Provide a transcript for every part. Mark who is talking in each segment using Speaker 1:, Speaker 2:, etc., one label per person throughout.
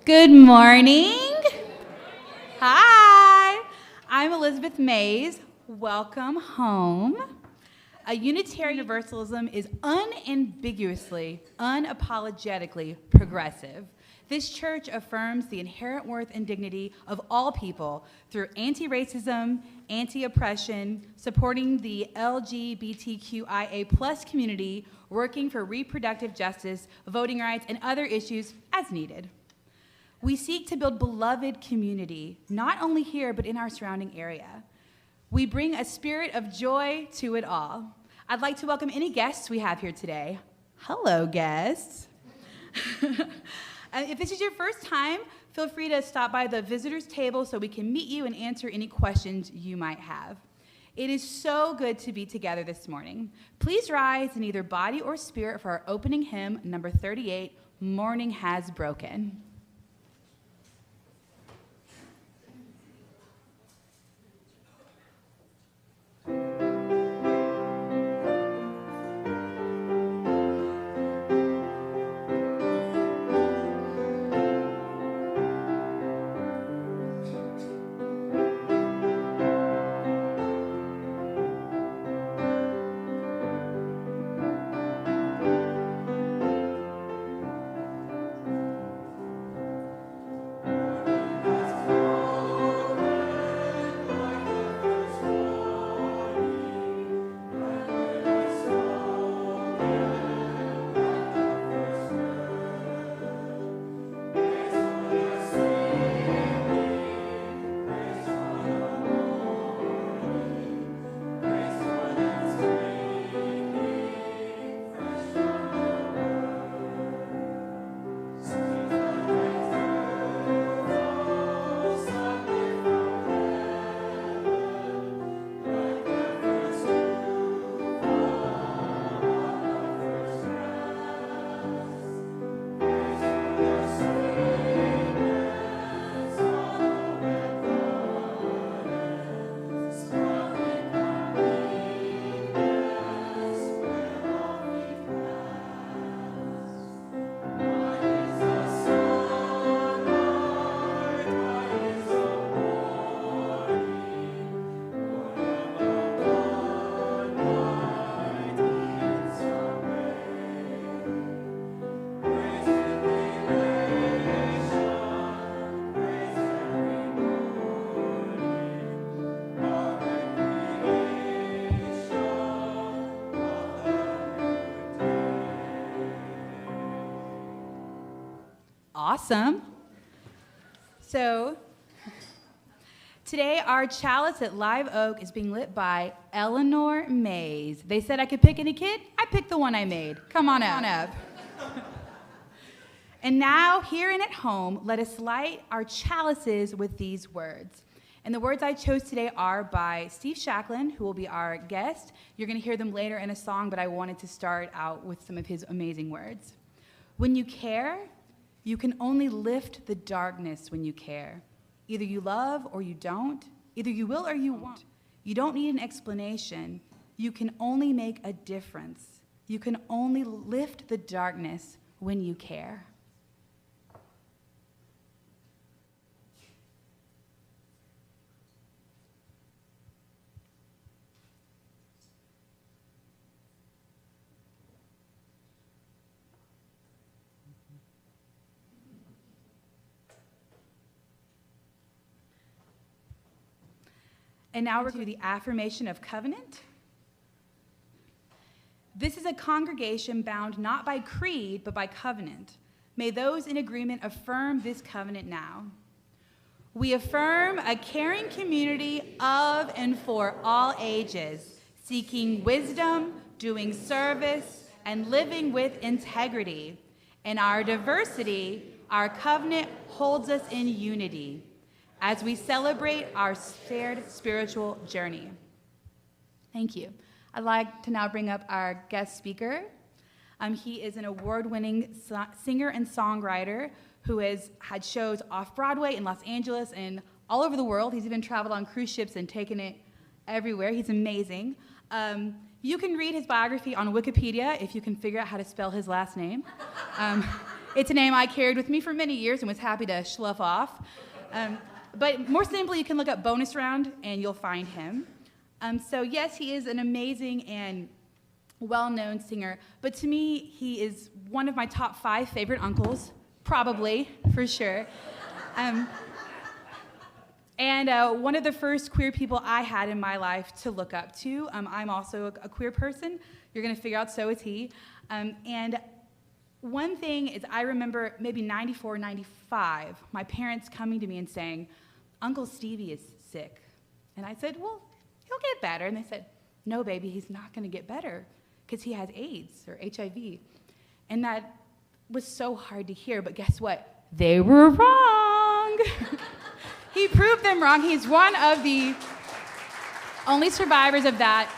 Speaker 1: Good morning. Hi, I'm Elizabeth Mays. Welcome home. A Unitarian Universalism is unambiguously, unapologetically progressive. This church affirms the inherent worth and dignity of all people through anti-racism, anti-oppression, supporting the LGBTQIA+ community, working for reproductive justice, voting rights, and other issues as needed. We seek to build beloved community, not only here, but in our surrounding area. We bring a spirit of joy to it all. I'd like to welcome any guests we have here today. Hello, guests. If this is your first time, feel free to stop by the visitors table so we can meet you and answer any questions you might have. It is so good to be together this morning. Please rise in either body or spirit for our opening hymn, number 38, Morning Has Broken. Awesome. So today our chalice at Live Oak is being lit by Eleanor Mays. They said I could pick any kid. I picked the one I made. Come on up. And now, here and at home, let us light our chalices with these words. And the words I chose today are by Steve Schalchlin, who will be our guest. You're going to hear them later in a song, but I wanted to start out with some of his amazing words. When you care, you can only lift the darkness when you care. Either you love or you don't. Either you will or you won't. You don't need an explanation. You can only make a difference. You can only lift the darkness when you care. And now we're going to do the affirmation of covenant. This is a congregation bound not by creed, but by covenant. May those in agreement affirm this covenant now. We affirm a caring community of and for all ages, seeking wisdom, doing service, and living with integrity. In our diversity, our covenant holds us in unity as we celebrate our shared spiritual journey. Thank you. I'd like to now bring up our guest speaker. He is an award-winning singer and songwriter who has had shows off-Broadway in Los Angeles and all over the world. He's even traveled on cruise ships and taken it everywhere. He's amazing. You can read his biography on Wikipedia if you can figure out how to spell his last name. It's a name I carried with me for many years and was happy to slough off. But more simply, you can look up Bonus Round and you'll find him. So yes, he is an amazing and well-known singer, but to me, he is one of my top 5 favorite uncles, probably, for sure. And one of the first queer people I had in my life to look up to. I'm also a queer person. You're gonna figure out so is he. And one thing is I remember maybe 94, 95, my parents coming to me and saying, Uncle Stevie is sick. And I said, well, he'll get better. And they said, no, baby, he's not gonna get better because he has AIDS or HIV. And that was so hard to hear, but guess what? They were wrong. He proved them wrong. He's one of the only survivors of that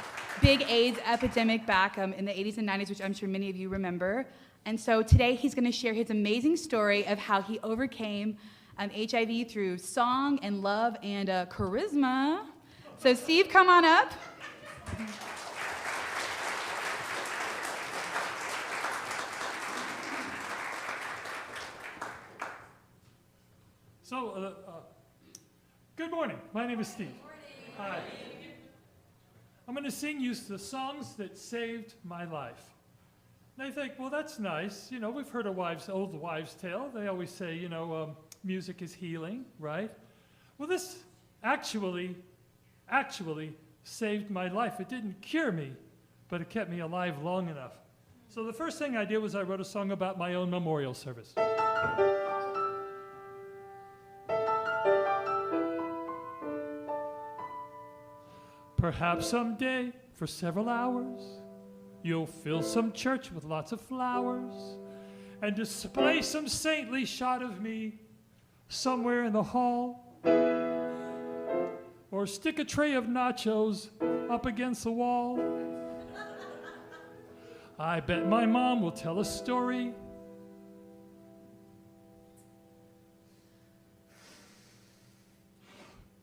Speaker 1: big AIDS epidemic back in the 80s and 90s, which I'm sure many of you remember. And so today he's gonna share his amazing story of how he overcame HIV through song and love and charisma. So Steve, come on up.
Speaker 2: So, good morning. My name is Steve. Hi. I'm going to sing you the songs that saved my life. And I think, well, that's nice. You know, we've heard old wives' tale. They always say, you know, music is healing, right? Well, this actually saved my life. It didn't cure me, but it kept me alive long enough. So the first thing I did was I wrote a song about my own memorial service. Perhaps someday, for several hours, you'll fill some church with lots of flowers and display some saintly shot of me somewhere in the hall. Or stick a tray of nachos up against the wall. I bet my mom will tell a story.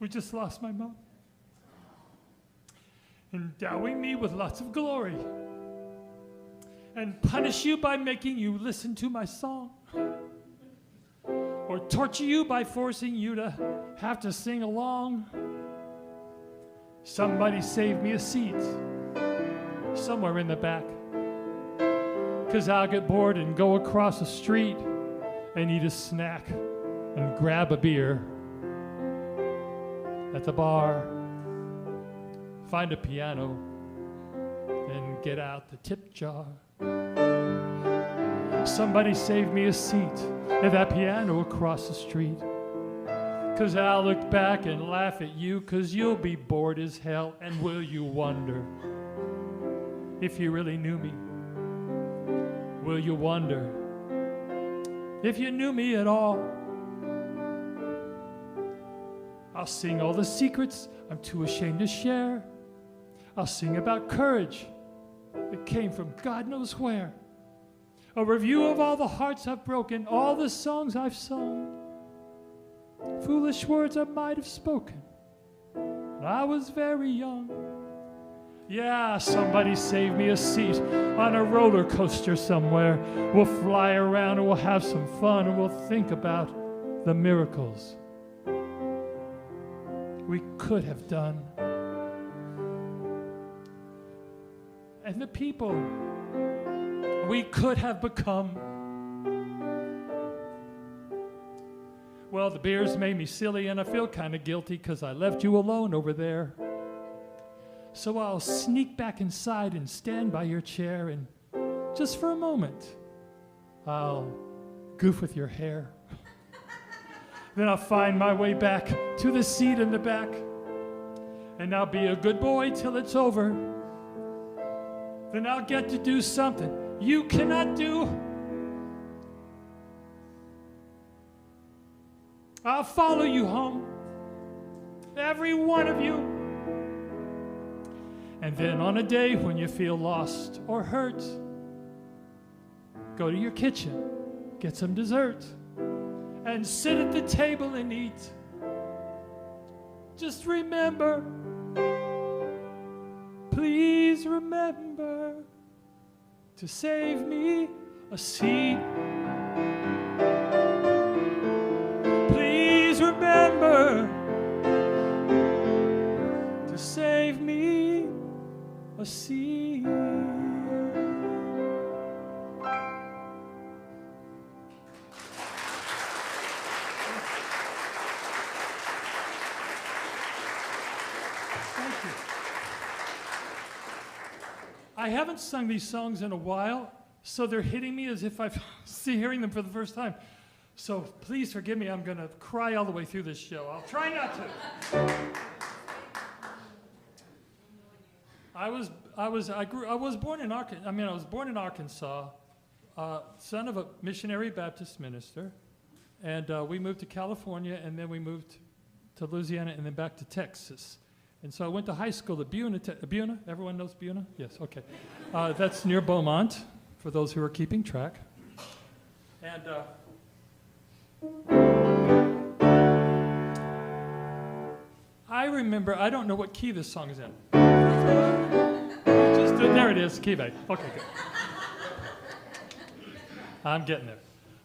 Speaker 2: We just lost my mom. Endowing me with lots of glory, and punish you by making you listen to my song, or torture you by forcing you to have to sing along. Somebody save me a seat somewhere in the back, 'cause I'll get bored and go across the street and eat a snack and grab a beer at the bar. Find a piano and get out the tip jar. Somebody save me a seat at that piano across the street, 'cause I'll look back and laugh at you, 'cause you'll be bored as hell. And will you wonder if you really knew me? Will you wonder if you knew me at all? I'll sing all the secrets I'm too ashamed to share. I'll sing about courage that came from God knows where. A review of all the hearts I've broken, all the songs I've sung, foolish words I might have spoken when I was very young. Yeah, somebody save me a seat on a roller coaster somewhere. We'll fly around and we'll have some fun and we'll think about the miracles we could have done. And the people we could have become. Well, the beers made me silly and I feel kind of guilty 'cause I left you alone over there. So I'll sneak back inside and stand by your chair, and just for a moment, I'll goof with your hair. Then I'll find my way back to the seat in the back, and I'll be a good boy till it's over. Then I'll get to do something you cannot do. I'll follow you home, every one of you. And then on a day when you feel lost or hurt, go to your kitchen, get some dessert, and sit at the table and eat. Just remember, please remember to save me a seat a sea. Thank you. I haven't sung these songs in a while, so they're hitting me as if I'm hearing them for the first time. So please forgive me, I'm going to cry all the way through this show. I'll try not to. I was born in Arkansas, son of a missionary Baptist minister, and we moved to California, and then we moved to Louisiana, and then back to Texas. And so I went to high school at Buna. Everyone knows Buna? Yes, okay. That's near Beaumont, for those who are keeping track. And I remember, I don't know what key this song is in. There it is, key back. Okay, good. I'm getting there.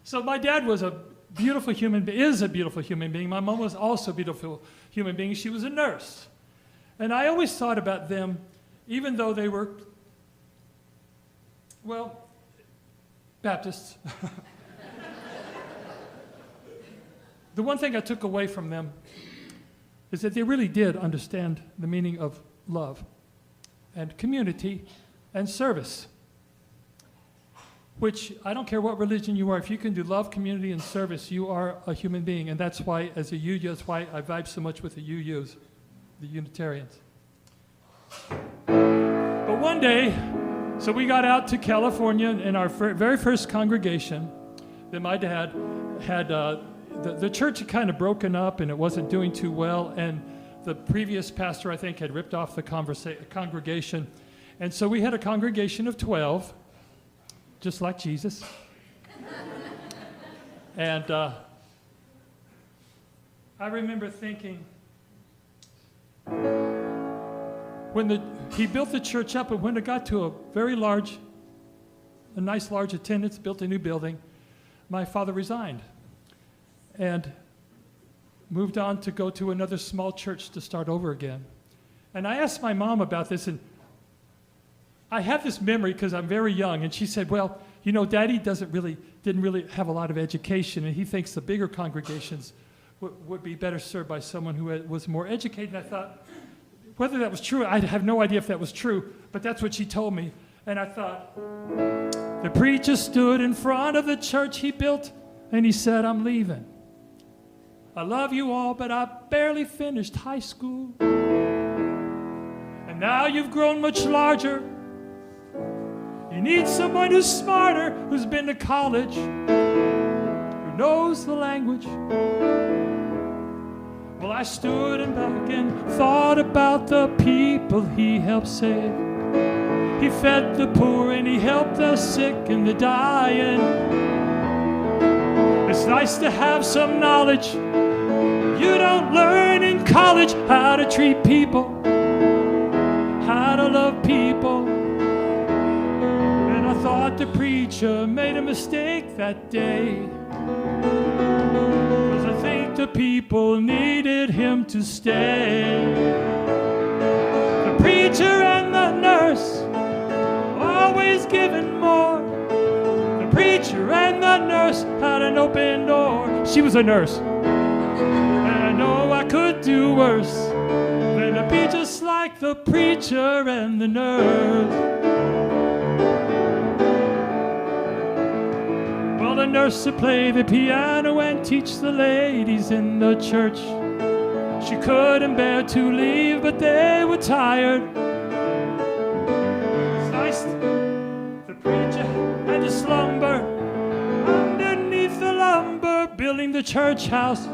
Speaker 2: So my dad was a beautiful human being, is a beautiful human being. My mom was also a beautiful human being. She was a nurse. And I always thought about them, even though they were, well, Baptists. The one thing I took away from them is that they really did understand the meaning of love and community and service, which I don't care what religion you are, if you can do love, community, and service, you are a human being. And that's why, as a UU, that's why I vibe so much with the UUs, the Unitarians. But one day, so we got out to California in our very first congregation that my dad had. The church had kind of broken up and it wasn't doing too well, and the previous pastor, I think, had ripped off the congregation. And so we had a congregation of 12, just like Jesus. And I remember thinking, he built the church up, and when it got to a nice large attendance, built a new building, my father resigned and moved on to go to another small church to start over again. And I asked my mom about this, and I have this memory because I'm very young, and she said, well, you know, Daddy didn't really have a lot of education, and he thinks the bigger congregations would be better served by someone who was more educated. And I thought, whether that was true, I have no idea if that was true, but that's what she told me. And I thought, the preacher stood in front of the church he built, and he said, I'm leaving. I love you all, but I barely finished high school. And now you've grown much larger. You need someone who's smarter, who's been to college, who knows the language. Well, I stood and back and thought about the people he helped save. He fed the poor and he helped the sick and the dying. It's nice to have some knowledge you don't learn in college, how to treat people, how to love people. And I thought the preacher made a mistake that day, 'cause I think the people needed him to stay. The preacher and the nurse, always giving more. The preacher and the nurse had an open door. She was a nurse. I know I could do worse than to be just like the preacher and the nurse. Well, the nurse would play the piano and teach the ladies in the church. She couldn't bear to leave, but they were tired. Sliced the preacher had to slumber underneath the lumber, building the church house,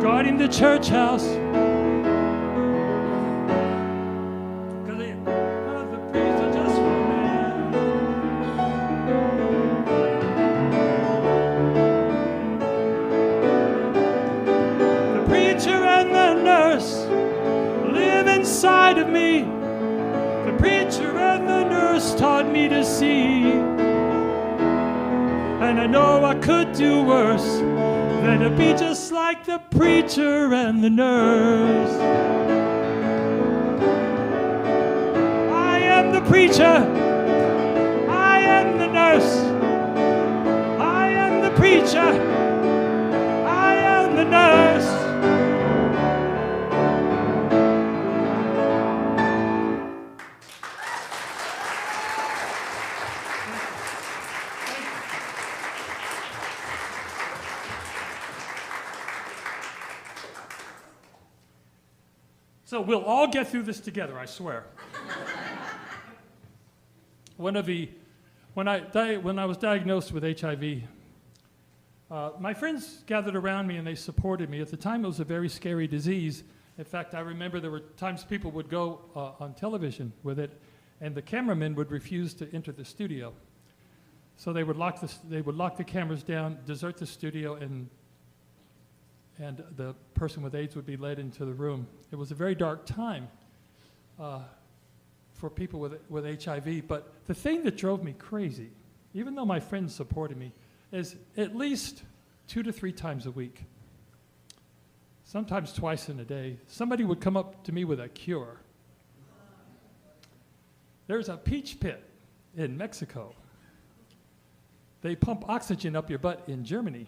Speaker 2: guarding the church house. Cause the preacher just went in. The preacher and the nurse live inside of me. The preacher and the nurse taught me to see. And I know I could do worse than to be just like the preacher and the nurse. preacher. I am the nurse. I am the preacher. I am the nurse. So we'll all get through this together, I swear. When I was diagnosed with HIV, my friends gathered around me and they supported me. At the time, it was a very scary disease. In fact, I remember there were times people would go on television with it, and the cameramen would refuse to enter the studio. So they would lock the cameras down, desert the studio, and the person with AIDS would be led into the room. It was a very dark time for people with HIV, but the thing that drove me crazy, even though my friends supported me, is at least 2 to 3 times a week, sometimes twice in a day, somebody would come up to me with a cure. There's a peach pit in Mexico. They pump oxygen up your butt in Germany.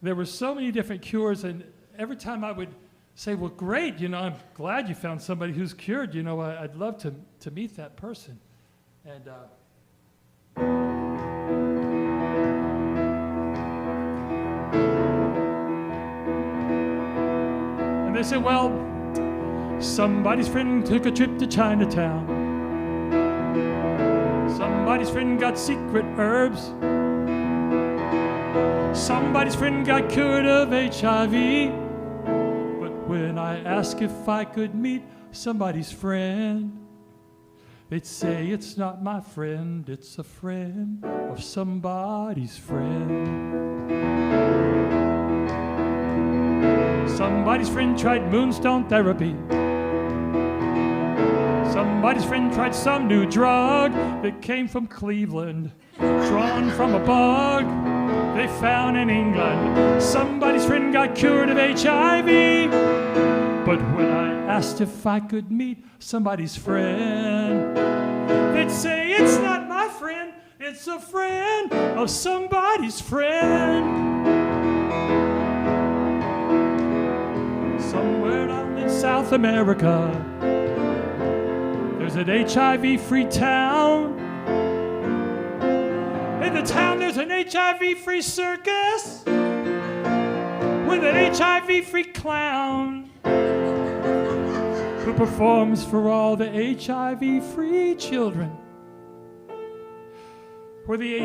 Speaker 2: There were so many different cures, and every time I would say, well, great, I'm glad you found somebody who's cured, I'd love to meet that person. And they said, well, somebody's friend took a trip to Chinatown. Somebody's friend got secret herbs. Somebody's friend got cured of HIV. But when I ask if I could meet somebody's friend, they'd say it's not my friend, it's a friend of somebody's friend. Somebody's friend tried moonstone therapy. Somebody's friend tried some new drug that came from Cleveland, drawn from a bug they found in England. Somebody's friend got cured of HIV. But when I asked if I could meet somebody's friend, they'd say it's not my friend, it's a friend of somebody's friend. Somewhere down in South America, there's an HIV-free town. In the town there's an HIV-free circus with an HIV-free clown who performs for all the HIV-free children, where the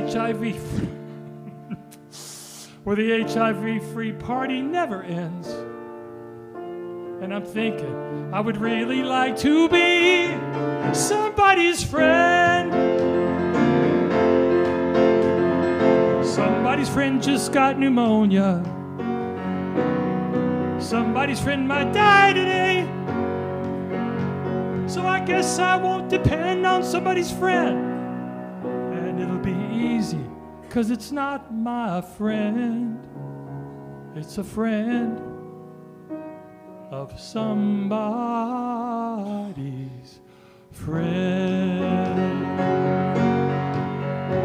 Speaker 2: HIV-free party never ends. And I'm thinking, I would really like to be somebody's friend. Somebody's friend just got pneumonia. Somebody's friend might die today. So I guess I won't depend on somebody's friend. And it'll be easy, 'cause it's not my friend. It's a friend of somebody's friend.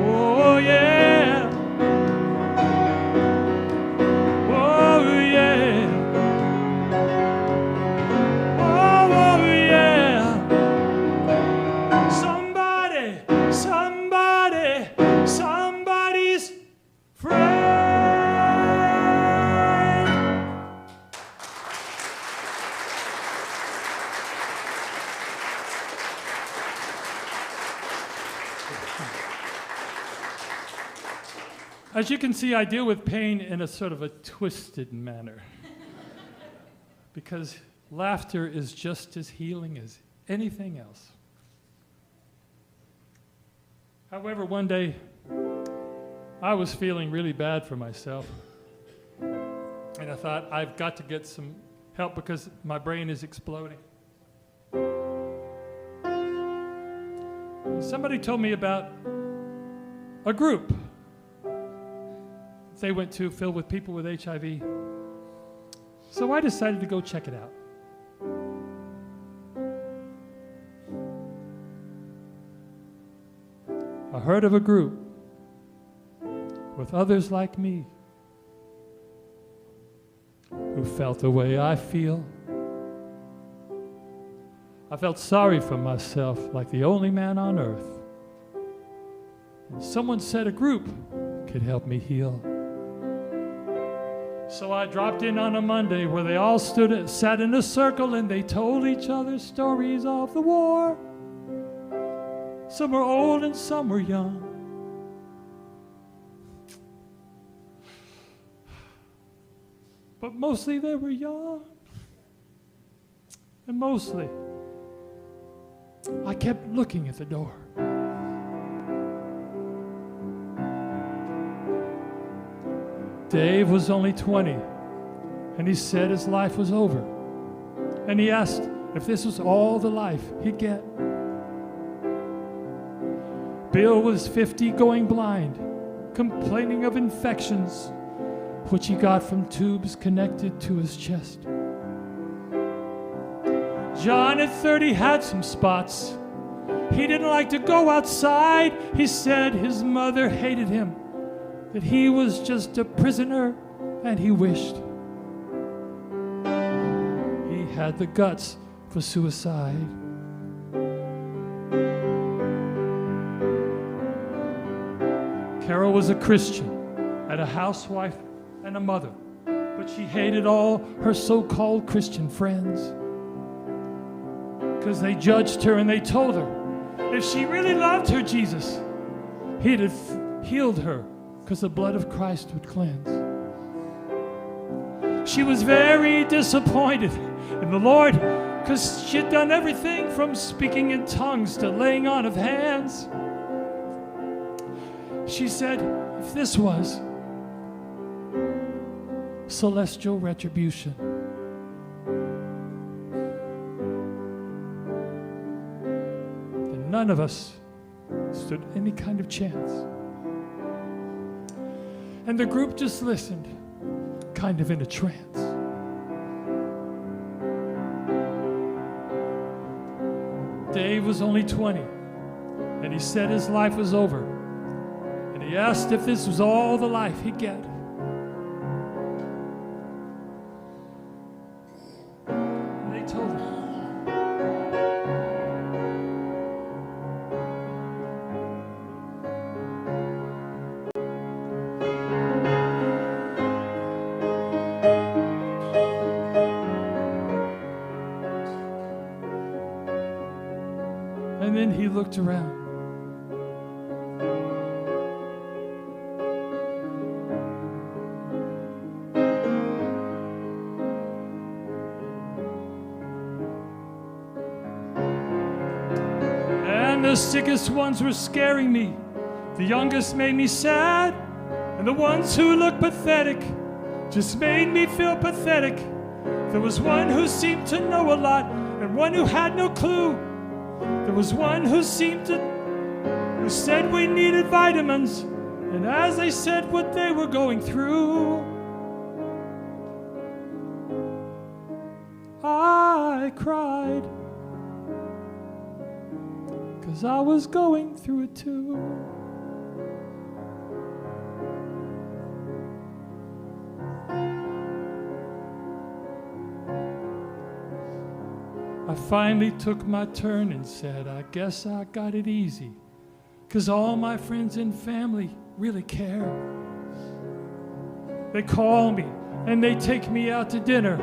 Speaker 2: Oh yeah. Oh yeah. Oh yeah. Somebody's friend. As you can see, I deal with pain in a sort of a twisted manner. Because laughter is just as healing as anything else. However, one day, I was feeling really bad for myself. And I thought, I've got to get some help because my brain is exploding. Somebody told me about a group they went to filled with people with HIV. So I decided to go check it out. I heard of a group with others like me who felt the way I feel. I felt sorry for myself like the only man on earth. And someone said a group could help me heal. So I dropped in on a Monday where they all sat in a circle and they told each other stories of the war. Some were old and some were young. But mostly they were young. And mostly I kept looking at the door. Dave was only 20, and he said his life was over. And he asked if this was all the life he'd get. Bill was 50, going blind, complaining of infections, which he got from tubes connected to his chest. John at 30 had some spots. He didn't like to go outside. He said his mother hated him, that he was just a prisoner, and he wished he had the guts for suicide. Carol was a Christian, and a housewife and a mother, but she hated all her so-called Christian friends because they judged her and they told her if she really loved her Jesus, he'd have healed her because the blood of Christ would cleanse. She was very disappointed in the Lord because she had done everything from speaking in tongues to laying on of hands. She said, if this was celestial retribution, then none of us stood any kind of chance. And the group just listened, kind of in a trance. Dave was only 20, and he said his life was over. And he asked if this was all the life he'd get. And they told him. And then he looked around. And the sickest ones were scaring me. The youngest made me sad. And the ones who looked pathetic just made me feel pathetic. There was one who seemed to know a lot and one who had no clue. There was one who said we needed vitamins, and as they said what they were going through, I cried, 'cause I was going through it too. I finally took my turn and said, I guess I got it easy, 'cause all my friends and family really care. They call me and they take me out to dinner,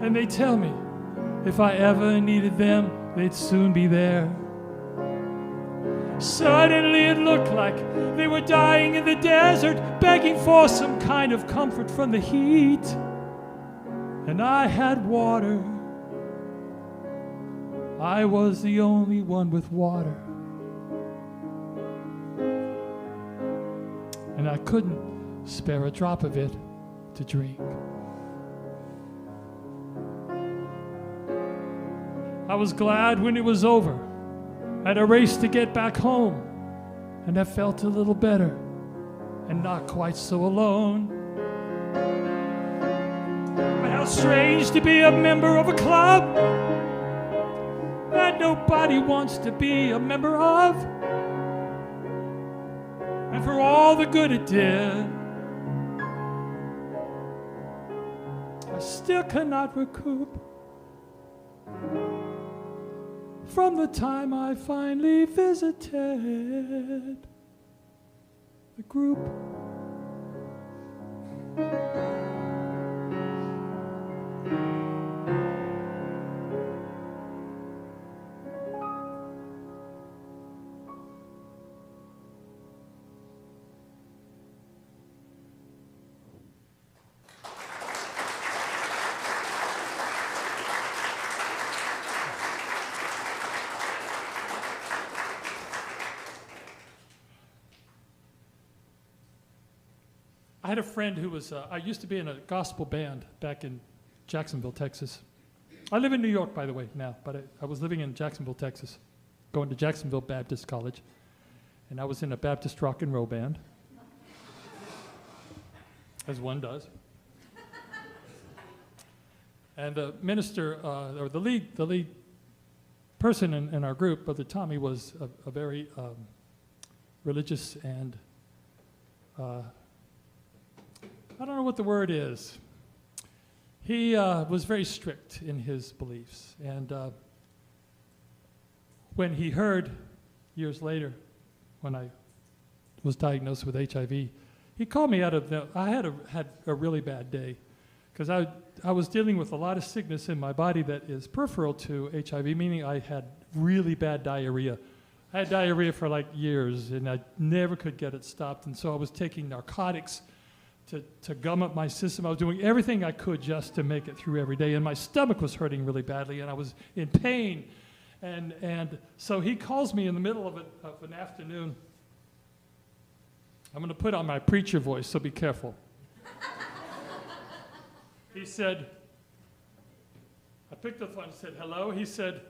Speaker 2: and they tell me if I ever needed them, they'd soon be there. Suddenly it looked like they were dying in the desert, begging for some kind of comfort from the heat. And I had water. I was the only one with water. And I couldn't spare a drop of it to drink. I was glad when it was over. I had a race to get back home, and I felt a little better and not quite so alone. But how strange to be a member of a club that nobody wants to be a member of. and for all the good it did. I still cannot recoup from the time I finally visited the group. I had a friend who was, I used to be in a gospel band back in Jacksonville, Texas. I live in New York, by the way, now, but I was living in Jacksonville, Texas, going to Jacksonville Baptist College, and I was in a Baptist rock and roll band, as one does. And the minister, or the lead person in our group, Brother Tommy, was a very religious and I don't know what the word is. He was very strict in his beliefs. And when he heard, years later, when I was diagnosed with HIV, he called me out of the, I had a really bad day. Because I was dealing with a lot of sickness in my body that is peripheral to HIV, meaning I had really bad diarrhea. I had diarrhea for like years, and I never could get it stopped. And so I was taking narcotics to gum up my system. I was doing everything I could just to make it through every day, and my stomach was hurting really badly, and I was in pain. And so he calls me in the middle of an afternoon. I'm going to put on my preacher voice, so be careful. He said, I picked up the phone and said, hello. He said,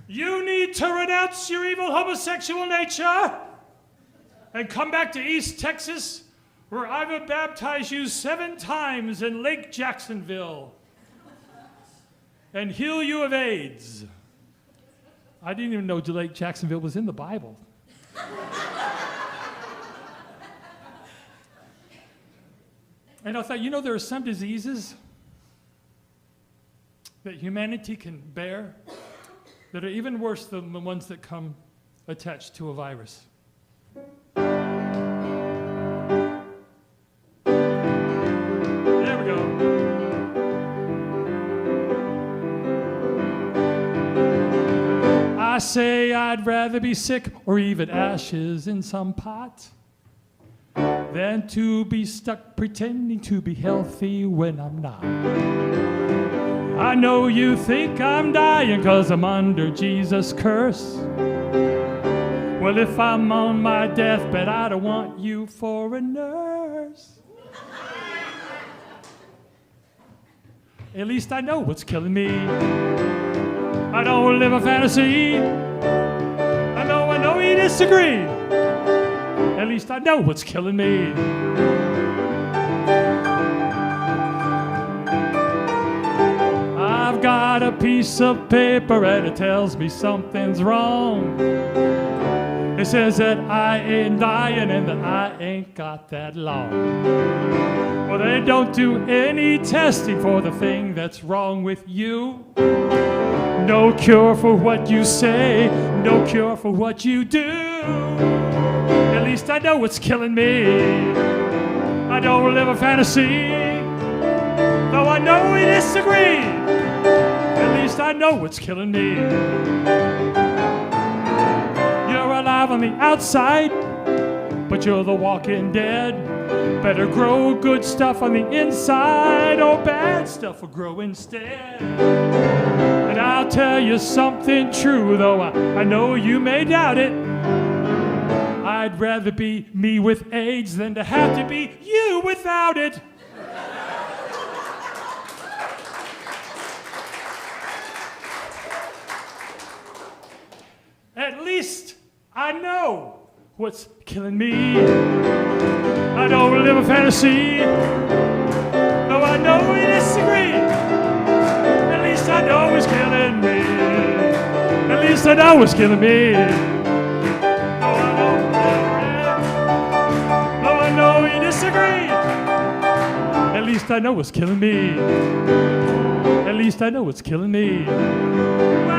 Speaker 2: you need to renounce your evil homosexual nature and come back to East Texas, where I will baptize you 7 times in Lake Jacksonville and heal you of AIDS. I didn't even know Lake Jacksonville was in the Bible. And I thought, you know, there are some diseases that humanity can bear that are even worse than the ones that come attached to a virus. I say I'd rather be sick or even ashes in some pot than to be stuck pretending to be healthy when I'm not. I know you think I'm dying 'cause I'm under Jesus' curse. Well, if I'm on my deathbed, I don't want you for a nurse. At least I know what's killing me. I don't live a fantasy. I know you disagree. At least I know what's killing me. I've got a piece of paper and it tells me something's wrong. It says that I ain't dying and that I ain't got that long. Well, they don't do any testing for the thing that's wrong with you. No cure for what you say, no cure for what you do. At least I know what's killing me. I don't live a fantasy, though I know we disagree. At least I know what's killing me. You're alive on the outside, but you're the walking dead. Better grow good stuff on the inside, or bad stuff will grow instead. And I'll tell you something true, though I know you may doubt it. I'd rather be me with AIDS than to have to be you without it. At least I know what's killing me. I don't live a fantasy, though I know we disagree. At least I know it's killing me. At least I know it's killing me. Though I know least I know what's killing me. At least I know what's killing me. Well,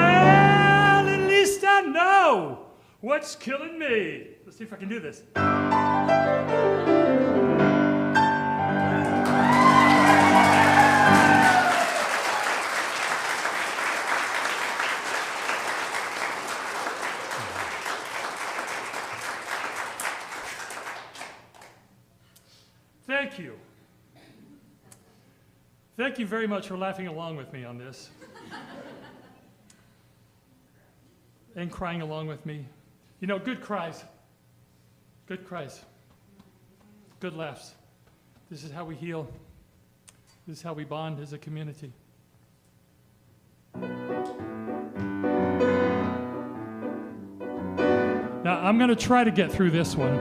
Speaker 2: at least I know what's killing me. Let's see if I can do this. Thank you. Thank you very much for laughing along with me on this. And crying along with me. You know, good cries. Good cries. Good laughs. This is how we heal. This is how we bond as a community. Now, I'm going to try to get through this one.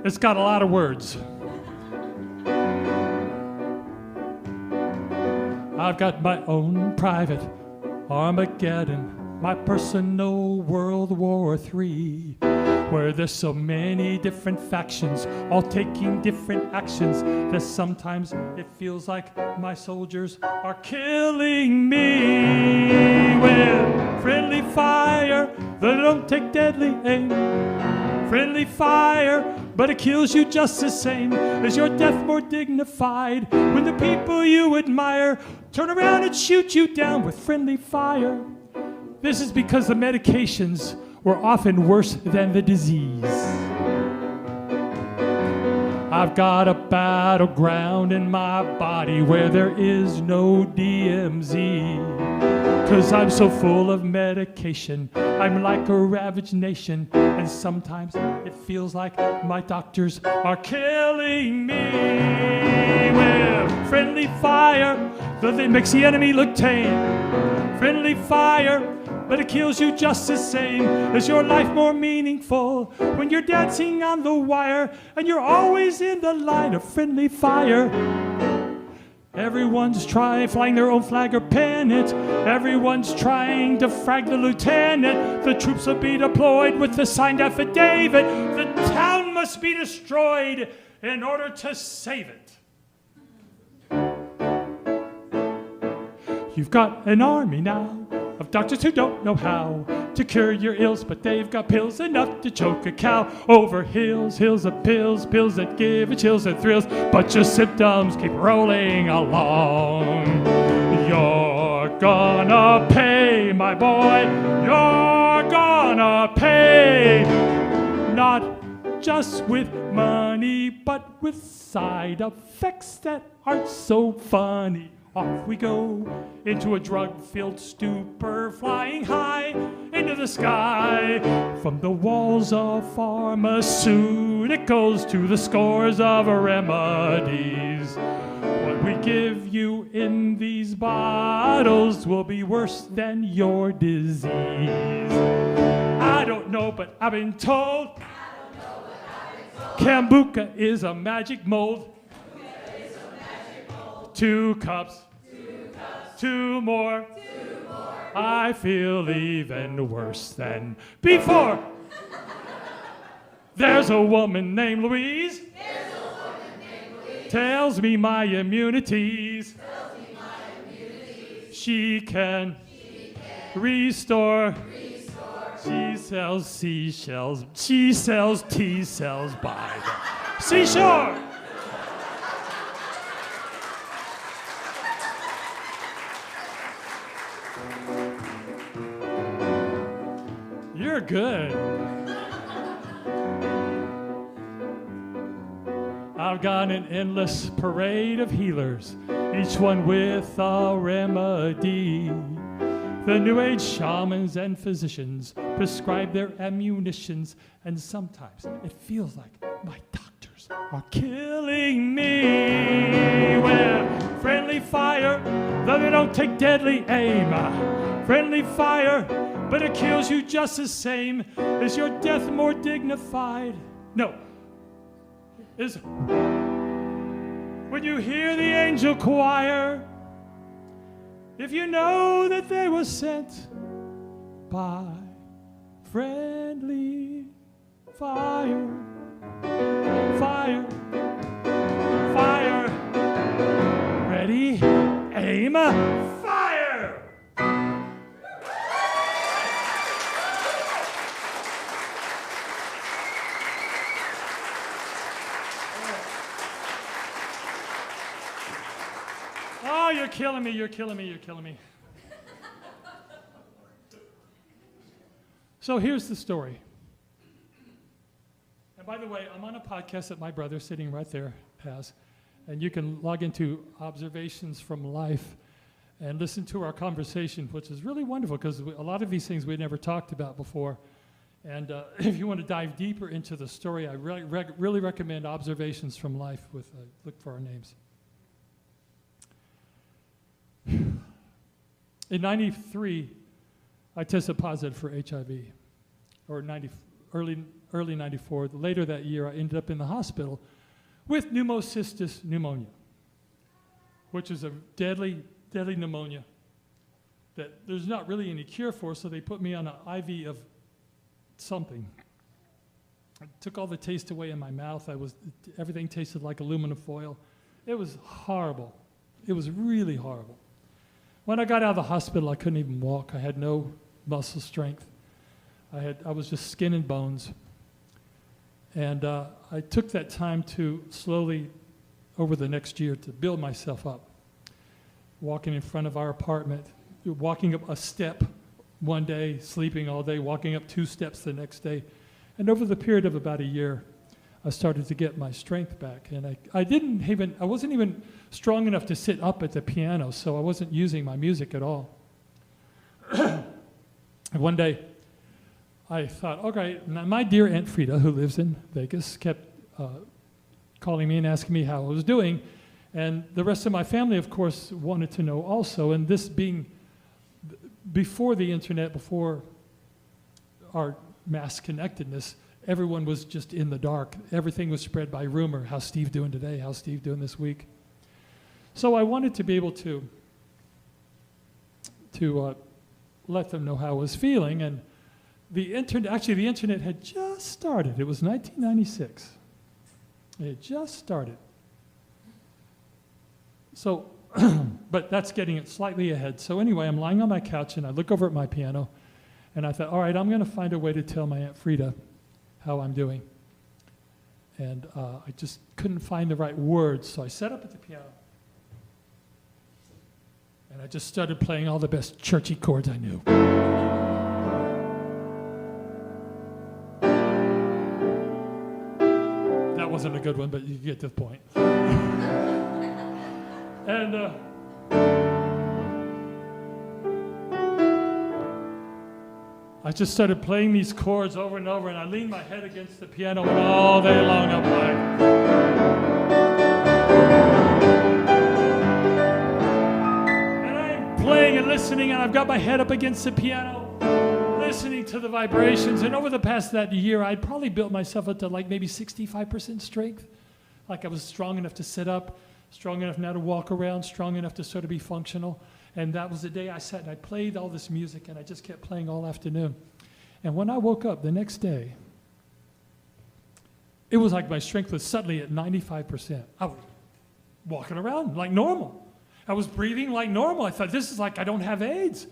Speaker 2: It's got a lot of words. I've got my own private Armageddon, my personal World War III, where there's so many different factions, all taking different actions, that sometimes it feels like my soldiers are killing me with friendly fire that don't take deadly aim. Friendly fire, but it kills you just the same. Is your death more dignified when the people you admire turn around and shoot you down with friendly fire? This is because the medications were often worse than the disease. I've got a battleground in my body where there is no DMZ. 'Cause I'm so full of medication, I'm like a ravaged nation, and sometimes it feels like my doctors are killing me with friendly fire, though it makes the enemy look tame. Friendly fire, but it kills you just the same. Is your life more meaningful when you're dancing on the wire and you're always in the line of friendly fire? Everyone's flying their own flag or pennant. Everyone's trying to frag the lieutenant. The troops will be deployed with the signed affidavit. The town must be destroyed in order to save it. You've got an army now of doctors who don't know how to cure your ills, but they've got pills enough to choke a cow. Over hills, hills of pills, pills that give you chills and thrills, but your symptoms keep rolling along. You're gonna pay, my boy, you're gonna pay. Not just with money, but with side effects that aren't so funny. Off we go into a drug-filled stupor, flying high into the sky. From the walls of pharmaceuticals to the scores of remedies. What we give you in these bottles will be worse than your disease. I don't know, but I've been told Kombucha is a magic mold. 2 cups, 2 more. I feel even worse than before. There's a woman named Louise. Tells me my immunities. She can restore. She sells seashells. She sells T-cells by the seashore. You're good. I've got an endless parade of healers, each one with a remedy. The New Age shamans and physicians prescribe their ammunitions, and sometimes it feels like my doctors are killing me. With friendly fire, though they don't take deadly aim. Friendly fire, but it kills you just the same. Is your death more dignified? No. Is when you hear the angel choir, if you know that they were sent by friendly fire, fire, fire, Ready, aim, fire! Oh, you're killing me, you're killing me, you're killing me. So here's the story. And by the way, I'm on a podcast that my brother, sitting right there, has. And you can log into Observations from Life and listen to our conversation, which is really wonderful because a lot of these things we never talked about before. And if you want to dive deeper into the story, I really recommend Observations from Life with look for our names. In 93, I tested positive for HIV, or early 94. Later that year, I ended up in the hospital with pneumocystis pneumonia, which is a deadly pneumonia that there's not really any cure for, so they put me on an IV of something. It took all the taste away in my mouth. Everything tasted like aluminum foil. It was horrible. It was really horrible. When I got out of the hospital, I couldn't even walk. I had no muscle strength. I was just skin and bones. And I took that time to slowly, over the next year, to build myself up. Walking in front of our apartment, walking up a step one day, sleeping all day, walking up 2 steps the next day. And over the period of about a year, I started to get my strength back. And I wasn't even strong enough to sit up at the piano, so I wasn't using my music at all. And one day, I thought, okay, now my dear Aunt Frida, who lives in Vegas, kept calling me and asking me how I was doing. And the rest of my family, of course, wanted to know also. And this being before the internet, before our mass connectedness, everyone was just in the dark. Everything was spread by rumor. How's Steve doing today? How's Steve doing this week? So I wanted to be able to let them know how I was feeling. And the internet had just started. It was 1996. It had just started. So, but that's getting it slightly ahead. So anyway, I'm lying on my couch and I look over at my piano and I thought, all right, I'm going to find a way to tell my Aunt Frida how I'm doing. And I just couldn't find the right words, so I sat up at the piano. And I just started playing all the best churchy chords I knew. That wasn't a good one, but you get the point. And I just started playing these chords over and over, and I leaned my head against the piano and all day long I'm playing. And I'm playing and listening, and I've got my head up against the piano, listening to the vibrations. And over the past that year, I'd probably built myself up to like maybe 65% strength. Like I was strong enough to sit up, strong enough now to walk around, strong enough to sort of be functional. And that was the day I sat and I played all this music, and I just kept playing all afternoon. And when I woke up the next day, it was like my strength was suddenly at 95%. I was walking around like normal. I was breathing like normal. I thought, this is like I don't have AIDS.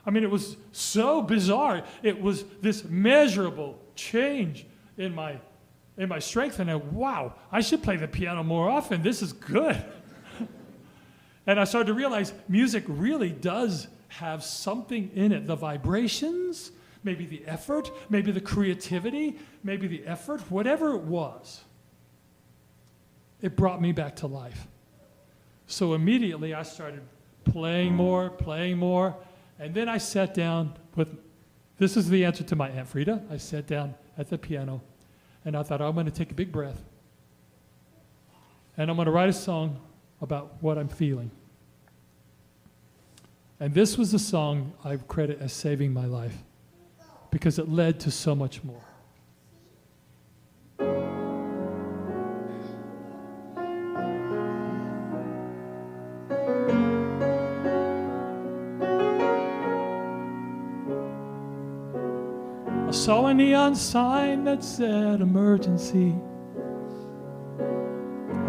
Speaker 2: I mean, it was so bizarre. It was this measurable change in my strength. And wow, I should play the piano more often. This is good. And I started to realize music really does have something in it. The vibrations, maybe the effort, maybe the creativity, maybe the effort, whatever it was, it brought me back to life. So immediately I started playing more, and then I sat down with, this is the answer to my Aunt Frida. I sat down at the piano, and I thought, I'm going to take a big breath, and I'm going to write a song about what I'm feeling. And this was the song I credit as saving my life, because it led to so much more. I saw a neon sign that said emergency.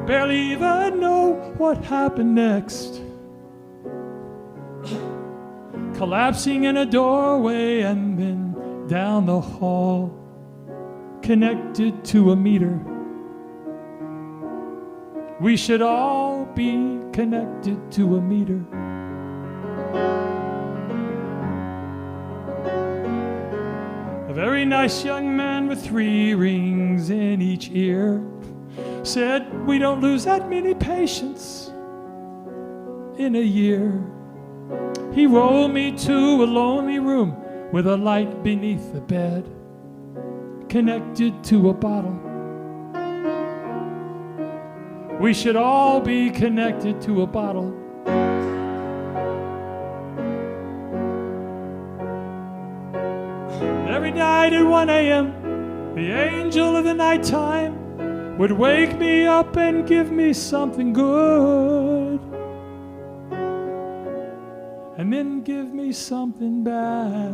Speaker 2: barely even know what happened next. Collapsing in a doorway and then down the hall, connected to a meter. We should all be connected to a meter. A very nice young man with 3 rings in each ear said, "We don't lose that many patients in a year." He rolled me to a lonely room with a light beneath the bed, connected to a bottle. We should all be connected to a bottle. Every night at 1 a.m., the angel of the nighttime would wake me up and give me something good, and then give me something bad.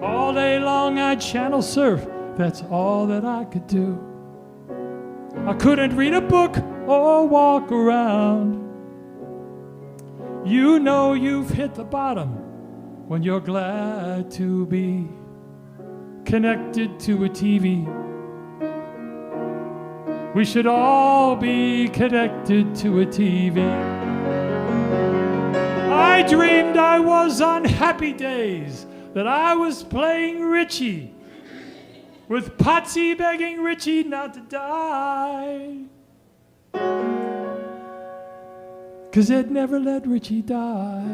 Speaker 2: All day long I'd channel surf, that's all that I could do. I couldn't read a book or walk around. You know you've hit the bottom when you're glad to be connected to a TV. We should all be connected to a TV. I dreamed I was on Happy Days, that I was playing Richie, with Patsy begging Richie not to die, 'cause they'd never let Richie die.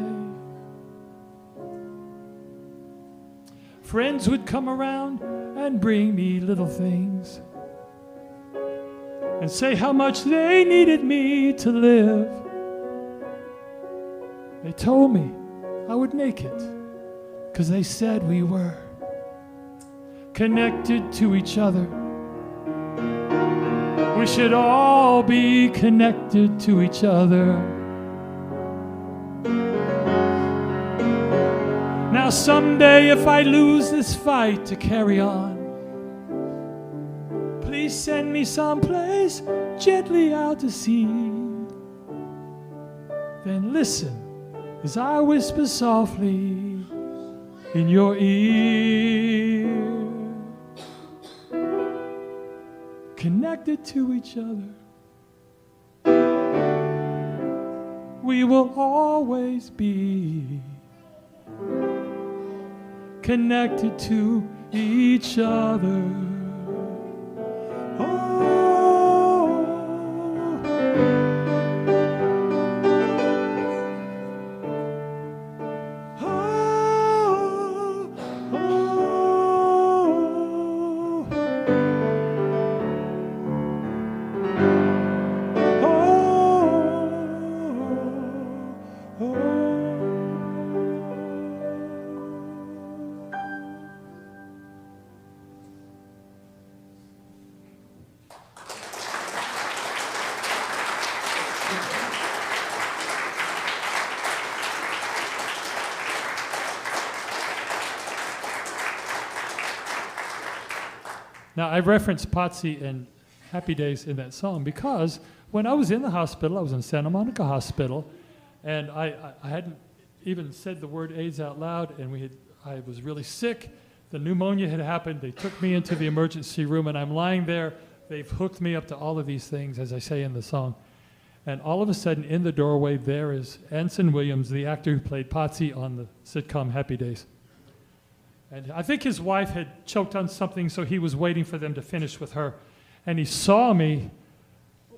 Speaker 2: Friends would come around and bring me little things and say how much they needed me to live. They told me I would make it, 'cause they said we were connected to each other. We should all be connected to each other. Now someday if I lose this fight to carry on, please send me someplace gently out to sea. Then listen as I whisper softly in your ear. Connected to each other, we will always be connected to each other. Now, I referenced Patsy and Happy Days in that song because when I was in the hospital, I was in Santa Monica Hospital, and I hadn't even said the word AIDS out loud, and I was really sick. The pneumonia had happened. They took me into the emergency room, and I'm lying there. They've hooked me up to all of these things, as I say in the song. And all of a sudden, in the doorway, there is Anson Williams, the actor who played Patsy on the sitcom Happy Days. And I think his wife had choked on something, so he was waiting for them to finish with her. And he saw me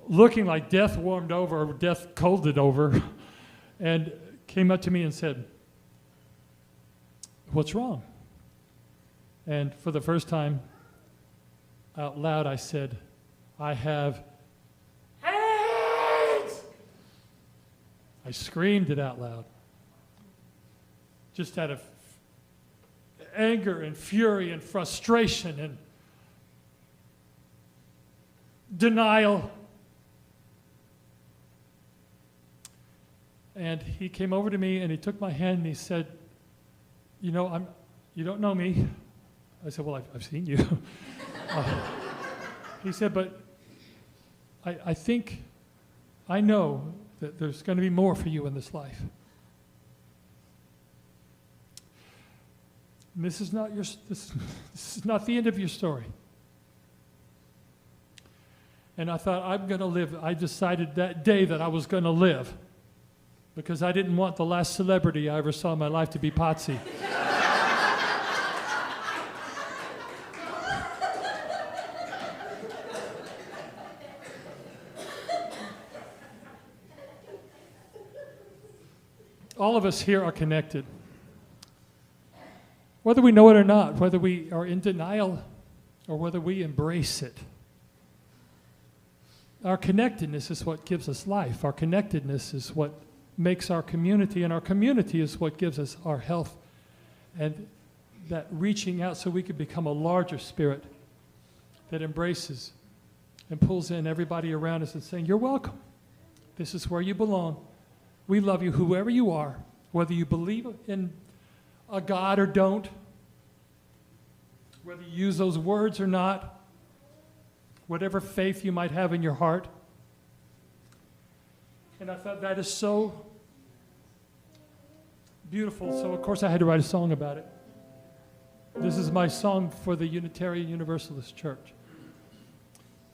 Speaker 2: looking like death warmed over, or death colded over, and came up to me and said, "What's wrong?" And for the first time out loud, I said, "I have AIDS!" I screamed it out loud, just out of anger and fury and frustration and denial. And he came over to me and he took my hand and he said, "You know, you don't know me." I said, "Well, I've seen you." He said, but I know that there's going to be more for you in this life. And this is not the end of your story. And I thought, I'm going to live. I decided that day that I was going to live because I didn't want the last celebrity I ever saw in my life to be Potsy. All of us here are connected. Whether we know it or not, whether we are in denial or whether we embrace it. Our connectedness is what gives us life. Our connectedness is what makes our community, and our community is what gives us our health and that reaching out so we can become a larger spirit that embraces and pulls in everybody around us and saying, you're welcome. This is where you belong. We love you, whoever you are, whether you believe in a God or don't, whether you use those words or not, whatever faith you might have in your heart. And I thought that is so beautiful, so of course I had to write a song about it. This is my song for the Unitarian Universalist Church.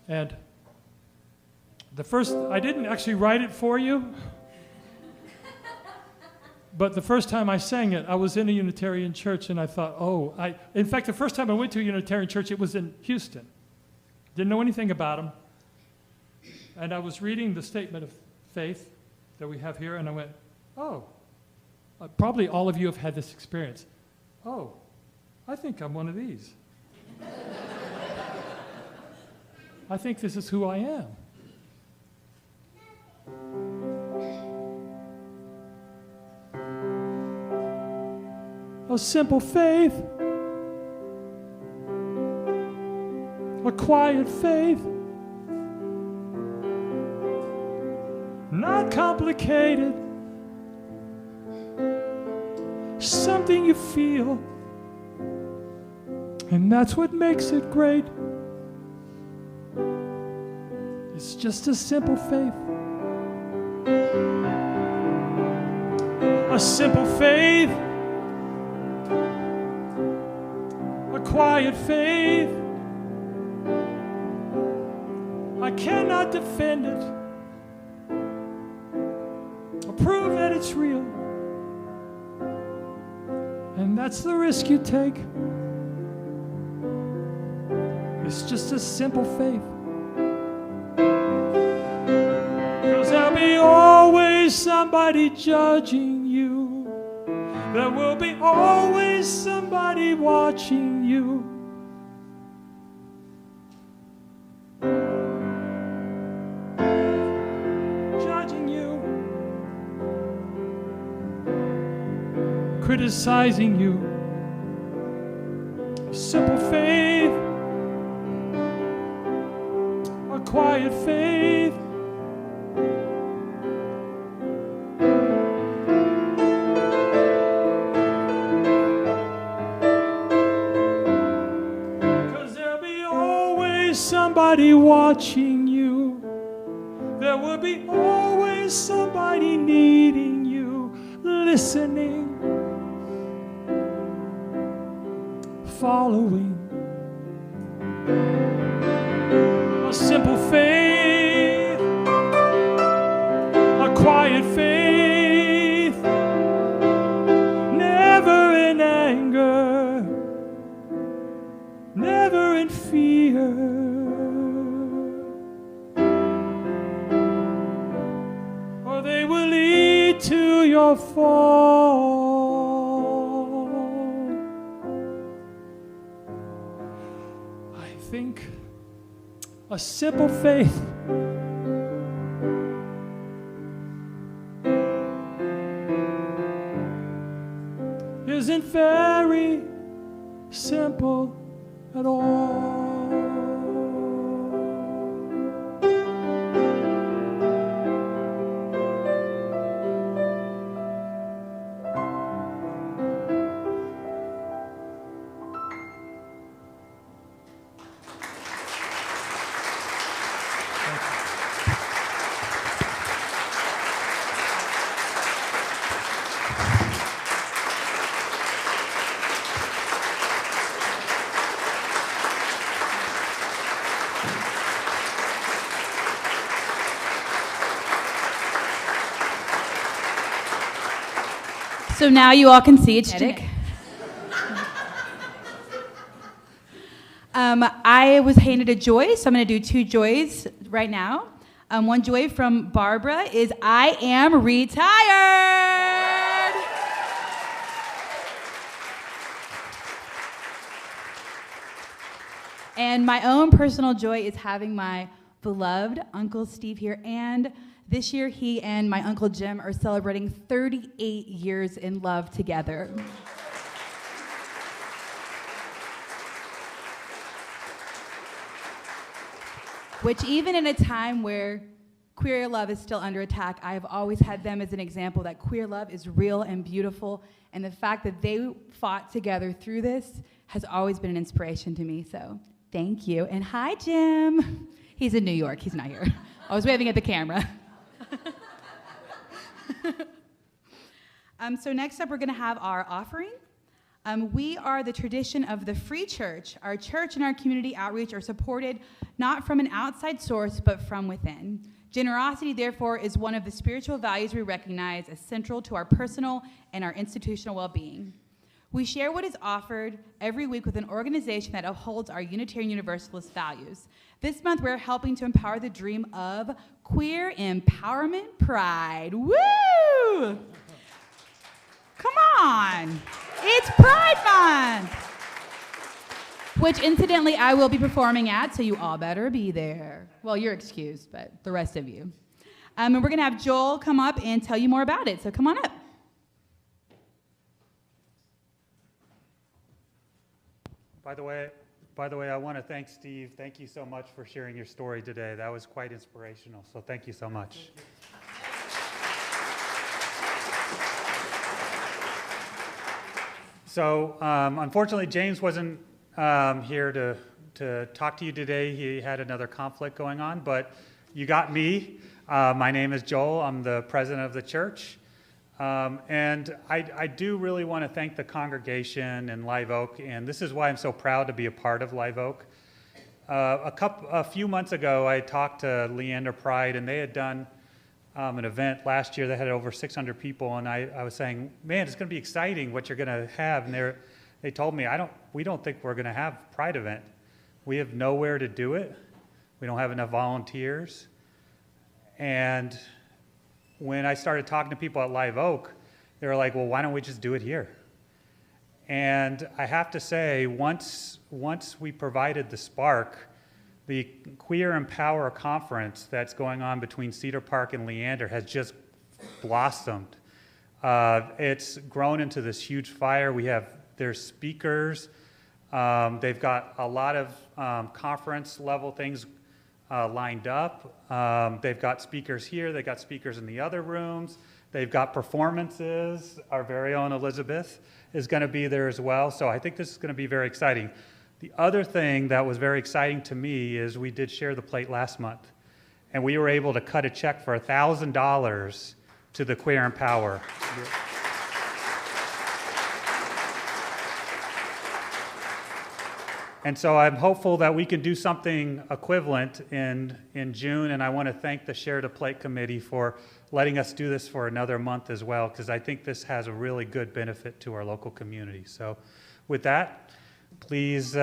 Speaker 2: And I didn't actually write it for you, but the first time I sang it, I was in a Unitarian church and I thought, in fact, the first time I went to a Unitarian church, it was in Houston. Didn't know anything about them. And I was reading the statement of faith that we have here, and I went, probably all of you have had this experience. Oh, I think I'm one of these. I think this is who I am. A simple faith, a quiet faith, not complicated, something you feel, and that's what makes it great. It's just a simple faith. A simple faith, a quiet faith. I cannot defend it or prove that it's real. And that's the risk you take. It's just a simple faith. Because there'll be always somebody judging you. There will be always somebody watching you. Judging you. Criticizing you. A simple faith. A quiet faith. Somebody watching you. There will be always somebody needing you, listening, following. A simple faith, a quiet faith, never in anger, never in fear. They will lead to your fall. I think a simple faith isn't very simple at all.
Speaker 1: So now you all can see it's genetic. I was handed a joy, so I'm going to do 2 joys right now. One joy from Barbara is I am retired. And my own personal joy is having my beloved Uncle Steve here. And this year, he and my Uncle Jim are celebrating 38 years in love together. Which even in a time where queer love is still under attack, I have always had them as an example that queer love is real and beautiful, and the fact that they fought together through this has always been an inspiration to me, so thank you. And hi, Jim. He's in New York, he's not here. I was waving at the camera. So next up, we're gonna have our offering. We are the tradition of the Free Church. Our church and our community outreach are supported not from an outside source, but from within. Generosity, therefore, is one of the spiritual values we recognize as central to our personal and our institutional well-being. We share what is offered every week with an organization that upholds our Unitarian Universalist values. This month, we're helping to empower the dream of queer empowerment pride. Woo! Come on. It's Pride Month, which incidentally I will be performing at, so you all better be there. Well, you're excused, but the rest of you. And we're gonna have Joel come up and tell you more about it, so come on up.
Speaker 3: By the way, I want to thank Steve. Thank you so much for sharing your story today. That was quite inspirational, so thank you so much. So unfortunately, James wasn't here to talk to you today. He had another conflict going on, but you got me. My name is Joel. I'm the president of the church. And I do really want to thank the congregation and Live Oak, and this is why I'm so proud to be a part of Live Oak. A few months ago, I talked to Leander Pride, and they had done an event last year that had over 600 people, and I was saying, man, it's going to be exciting what you're going to have. And they told me, we don't think we're going to have a Pride event. We have nowhere to do it. We don't have enough volunteers. And when I started talking to people at Live Oak, they were like, well, why don't we just do it here? And I have to say, once we provided the spark, the Queer Empower Conference that's going on between Cedar Park and Leander has just blossomed. It's grown into this huge fire. There's speakers. They've got a lot of conference level things lined up. They've got speakers here. They've got speakers in the other rooms. They've got performances. Our very own Elizabeth is going to be there as well. So I think this is going to be very exciting. The other thing that was very exciting to me is we did share the plate last month, and we were able to cut a check for $1,000 to the Queer Empower. And so I'm hopeful that we can do something equivalent in June, and I want to thank the Share the Plate Committee for letting us do this for another month as well, because I think this has a really good benefit to our local community. So with that, please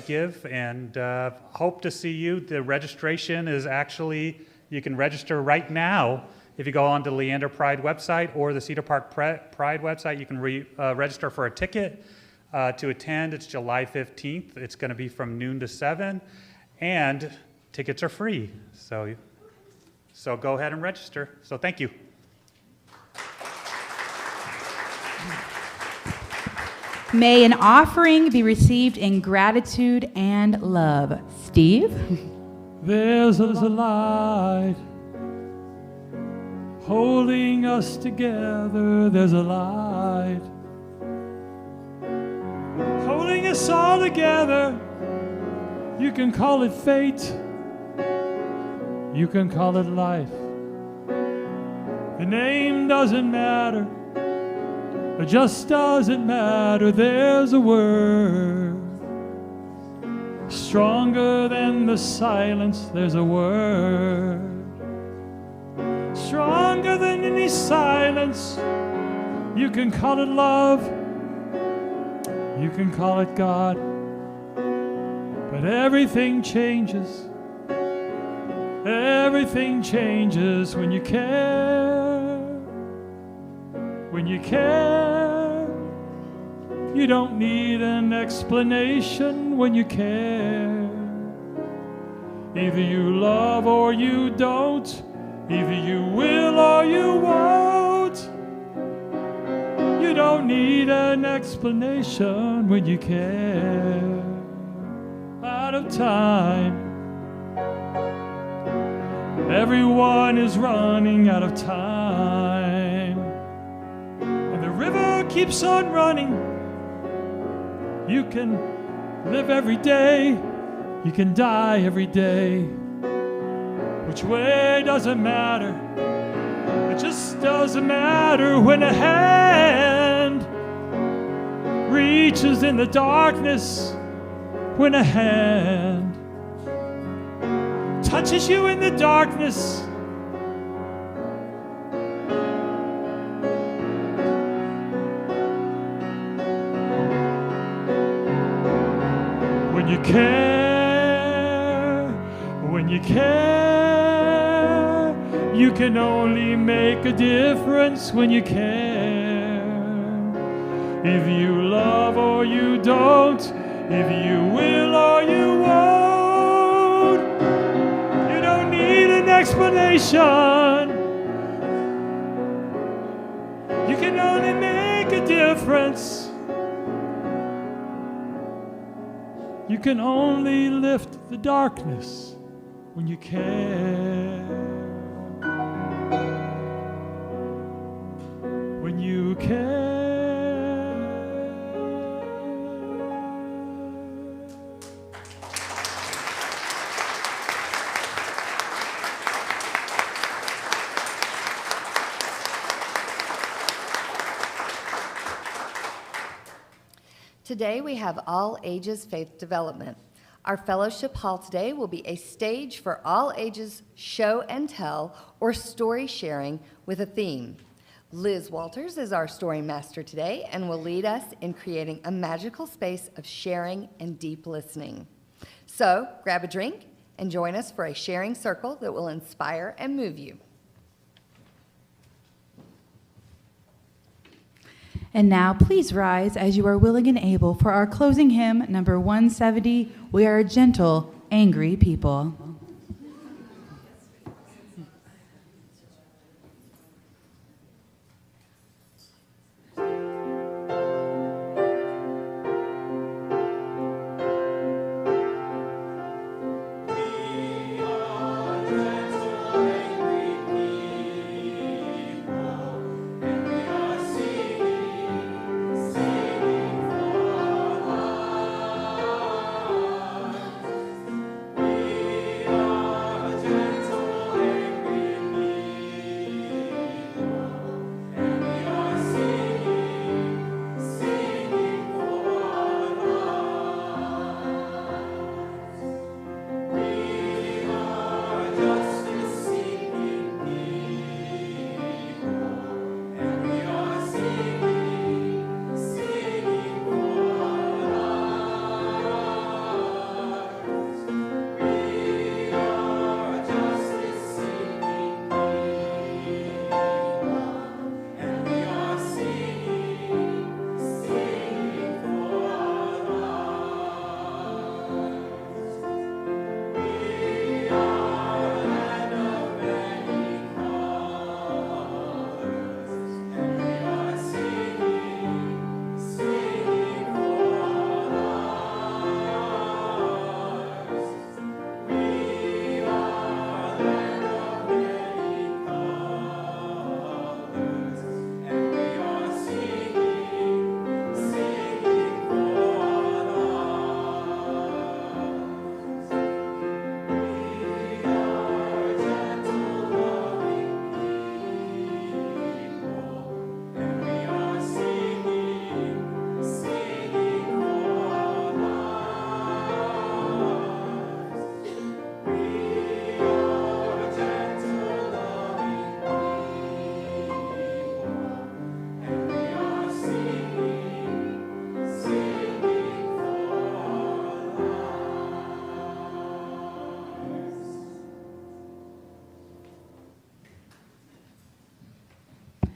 Speaker 3: give, and hope to see you. The registration is actually, you can register right now. If you go on to the Leander Pride website or the Cedar Park Pride website, you can register for a ticket to attend. It's July 15th. It's going to be from noon to 7, and tickets are free. So go ahead and register. So thank you.
Speaker 1: May an offering be received in gratitude and love. Steve?
Speaker 2: There's a light holding us together. There's a light holding us all together. You can call it fate. You can call it life. The name doesn't matter. It just doesn't matter. There's a word stronger than the silence. There's a word stronger than any silence. You can call it love, you can call it God, but everything changes. Everything changes when you care. When you care, you don't need an explanation when you care. Either you love or you don't, either you will or you won't. You don't need an explanation when you care. Out of time, everyone is running out of time, and the river keeps on running. You can live every day, you can die every day. Which way doesn't matter, it just doesn't matter when a hand reaches in the darkness, when a hand touches you in the darkness. When you care, when you care, you can only make a difference when you care. Either you love or you don't, either you will or you won't. You don't need an explanation. You can only make a difference. You can only lift the darkness when you care. When you care.
Speaker 4: Today we have all ages faith development. Our fellowship hall today will be a stage for all ages show and tell or story sharing with a theme. Liz Walters is our story master today and will lead us in creating a magical space of sharing and deep listening. So grab a drink and join us for a sharing circle that will inspire and move you.
Speaker 1: And now, please rise as you are willing and able for our closing hymn, number 170, We Are a Gentle, Angry People.
Speaker 5: We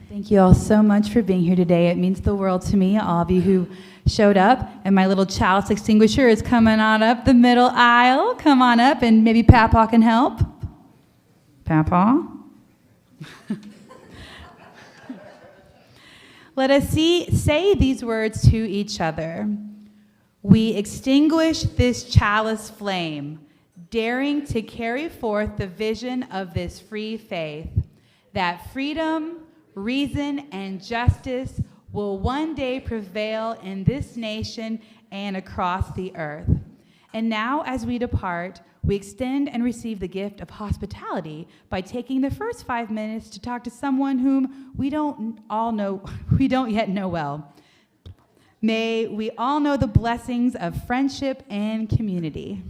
Speaker 1: Thank you all so much for being here today. It means the world to me, all of you who showed up. And my little chalice extinguisher is coming on up the middle aisle. Come on up, and maybe Papa can help. Papa? Let us say these words to each other. We extinguish this chalice flame, daring to carry forth the vision of this free faith, that freedom, reason, and justice will one day prevail in this nation and across the earth. And now, as we depart, we extend and receive the gift of hospitality by taking the first 5 minutes to talk to someone whom we don't yet know well. May we all know the blessings of friendship and community.